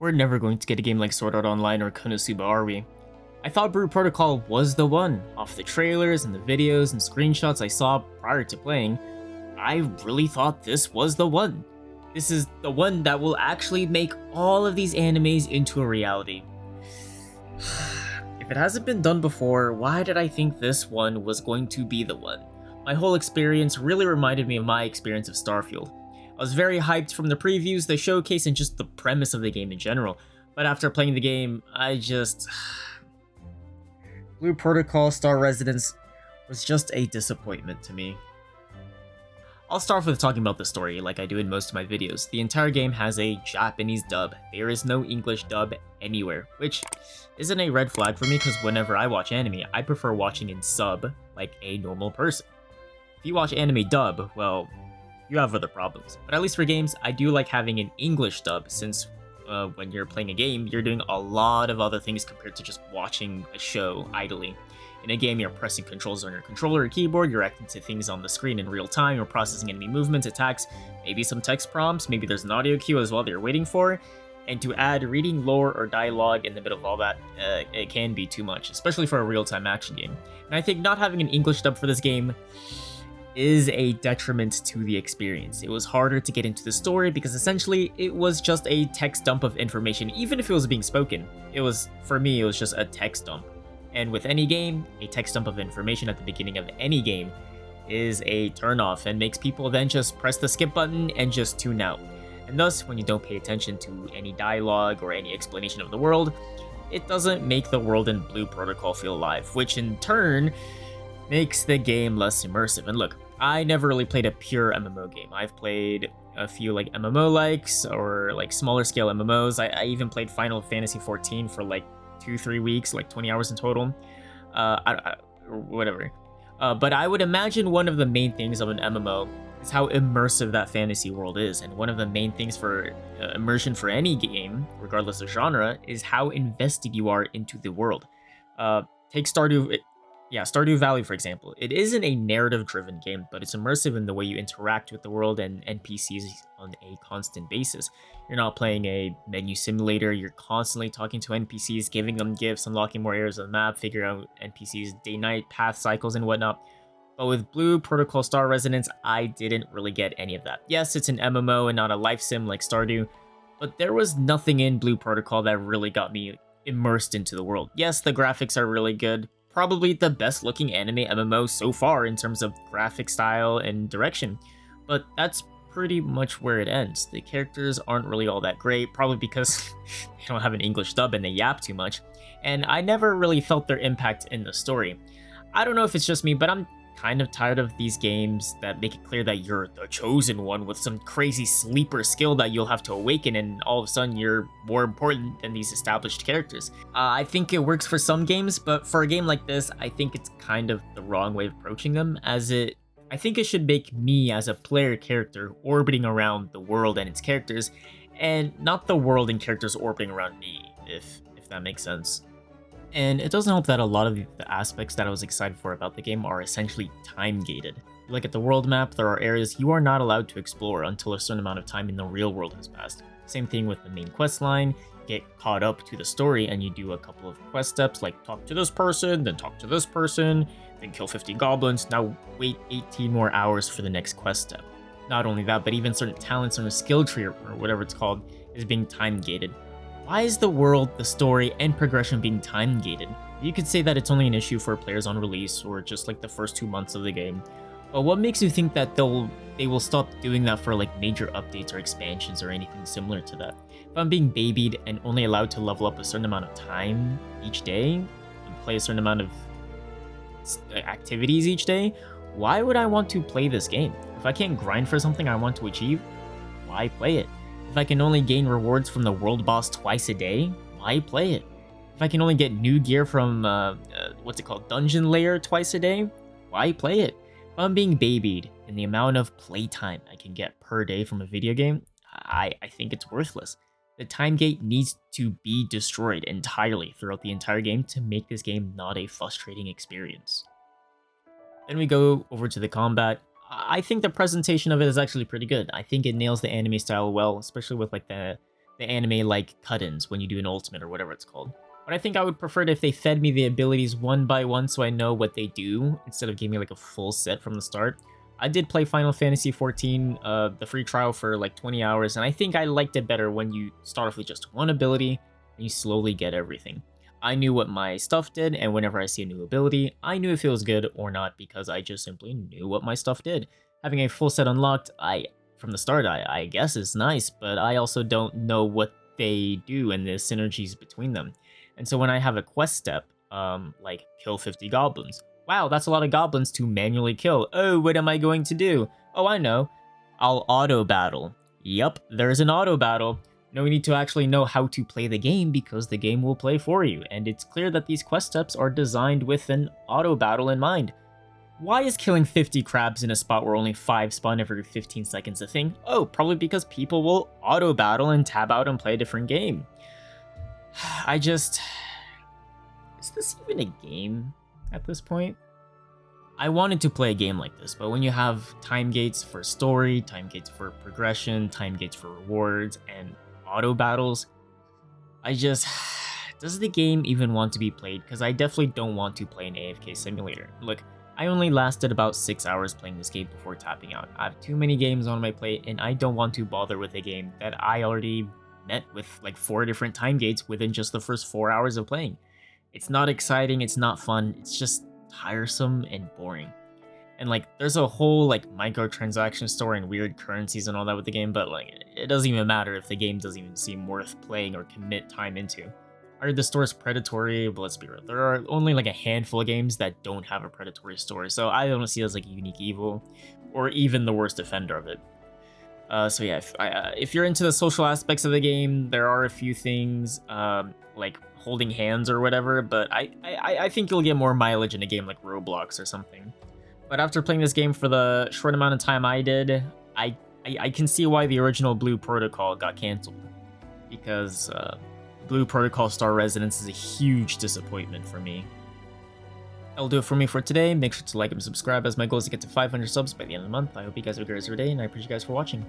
We're never going to get a game like Sword Art Online or Konosuba, are we? I thought Blue Protocol was the one. Off the trailers and the videos and screenshots I saw prior to playing, I really thought this was the one. This is the one that will actually make all of these animes into a reality. If it hasn't been done before, why did I think this one was going to be the one? My whole experience really reminded me of my experience of Starfield. I was very hyped from the previews, the showcase, and just the premise of the game in general. But after playing the game, Blue Protocol Star Residence was just a disappointment to me. I'll start with talking about the story like I do in most of my videos. The entire game has a Japanese dub. There is no English dub anywhere, which isn't a red flag for me because whenever I watch anime, I prefer watching in sub like a normal person. If you watch anime dub, well, you have other problems. But at least for games, I do like having an English dub since when you're playing a game, you're doing a lot of other things compared to just watching a show idly. In a game, you're pressing controls on your controller or keyboard, you're reacting to things on the screen in real time, you're processing enemy movements, attacks, maybe some text prompts, maybe there's an audio cue as well that you're waiting for. And to add reading lore or dialogue in the middle of all that, it can be too much, especially for a real-time action game. And I think not having an English dub for this game is a detriment to the experience. It was harder to get into the story because essentially it was just a text dump of information, even if it was being spoken. For me, it was just a text dump. And with any game, a text dump of information at the beginning of any game is a turnoff and makes people then just press the skip button and just tune out. And thus, when you don't pay attention to any dialogue or any explanation of the world, it doesn't make the world in Blue Protocol feel alive, which in turn makes the game less immersive. And look, I never really played a pure MMO game. I've played a few like MMO-likes or like smaller scale MMOs. I even played Final Fantasy XIV for like 2-3 weeks, like 20 hours in total, or whatever. But I would imagine one of the main things of an MMO is how immersive that fantasy world is. And one of the main things for immersion for any game, regardless of genre, is how invested you are into the world. Take Stardew Valley, for example. It isn't a narrative-driven game, but it's immersive in the way you interact with the world and NPCs on a constant basis. You're not playing a menu simulator, you're constantly talking to NPCs, giving them gifts, unlocking more areas of the map, figuring out NPCs' day-night path cycles and whatnot. But with Blue Protocol Star Residence, I didn't really get any of that. Yes, it's an MMO and not a life sim like Stardew, but there was nothing in Blue Protocol that really got me immersed into the world. Yes, the graphics are really good. Probably the best looking anime MMO so far in terms of graphic style and direction, but that's pretty much where it ends. The characters aren't really all that great, probably because they don't have an English dub and they yap too much, and I never really felt their impact in the story. I don't know if it's just me, but I'm kind of tired of these games that make it clear that you're the chosen one with some crazy sleeper skill that you'll have to awaken and all of a sudden you're more important than these established characters. I think it works for some games, but for a game like this, I think it's kind of the wrong way of approaching them, I think it should make me as a player character orbiting around the world and its characters, and not the world and characters orbiting around me, if that makes sense. And it doesn't help that a lot of the aspects that I was excited for about the game are essentially time-gated. Look at the world map, there are areas you are not allowed to explore until a certain amount of time in the real world has passed. Same thing with the main quest line, get caught up to the story and you do a couple of quest steps like talk to this person, then talk to this person, then kill 50 goblins, now wait 18 more hours for the next quest step. Not only that, but even certain talents on a skill tree or whatever it's called is being time-gated. Why is the world, the story, and progression being time-gated? You could say that it's only an issue for players on release or just like the first 2 months of the game. But what makes you think that they will stop doing that for like major updates or expansions or anything similar to that? If I'm being babied and only allowed to level up a certain amount of time each day and play a certain amount of activities each day, why would I want to play this game? If I can't grind for something I want to achieve, why play it? If I can only gain rewards from the world boss twice a day, why play it? If I can only get new gear from, Dungeon Lair twice a day, why play it? If I'm being babied in the amount of playtime I can get per day from a video game, I think it's worthless. The time gate needs to be destroyed entirely throughout the entire game to make this game not a frustrating experience. Then we go over to the combat. I think the presentation of it is actually pretty good. I think it nails the anime style well, especially with like the the anime like cut-ins when you do an ultimate or whatever it's called. But I think I would prefer it if they fed me the abilities one by one so I know what they do, instead of giving me like a full set from the start. I did play Final Fantasy XIV, the free trial for like 20 hours, and I think I liked it better when you start off with just one ability and you slowly get everything. I knew what my stuff did, and whenever I see a new ability, I knew if it was good or not because I just simply knew what my stuff did. Having a full set unlocked, from the start, I guess is nice, but I also don't know what they do and the synergies between them. And so when I have a quest step, like kill 50 goblins, wow, that's a lot of goblins to manually kill. Oh, what am I going to do? Oh, I know. I'll auto battle. Yup, there's an auto battle. No need to actually know how to play the game because the game will play for you, and it's clear that these quest steps are designed with an auto battle in mind. Why is killing 50 crabs in a spot where only 5 spawn every 15 seconds a thing? Oh, probably because people will auto battle and tab out and play a different game. Is this even a game at this point? I wanted to play a game like this, but when you have time gates for story, time gates for progression, time gates for rewards, and auto battles, does the game even want to be played? Because I definitely don't want to play an AFK simulator. Look, I only lasted about 6 hours playing this game before tapping out. I have too many games on my plate, and I don't want to bother with a game that I already met with like 4 different time gates within just the first 4 hours of playing. It's not exciting, it's not fun, it's just tiresome and boring. And like, there's a whole like microtransaction store and weird currencies and all that with the game, but like, it doesn't even matter if the game doesn't even seem worth playing or commit time into. I heard the store's predatory, but let's be real, there are only like a handful of games that don't have a predatory store, so I don't see it as like a unique evil, or even the worst offender of it. So yeah, if you're into the social aspects of the game, there are a few things, like holding hands or whatever, but I think you'll get more mileage in a game like Roblox or something. But after playing this game for the short amount of time I did, I can see why the original Blue Protocol got cancelled. Because Blue Protocol Star Residence is a huge disappointment for me. That'll do it for me for today. Make sure to like and subscribe as my goal is to get to 500 subs by the end of the month. I hope you guys have a great rest of your day, and I appreciate you guys for watching.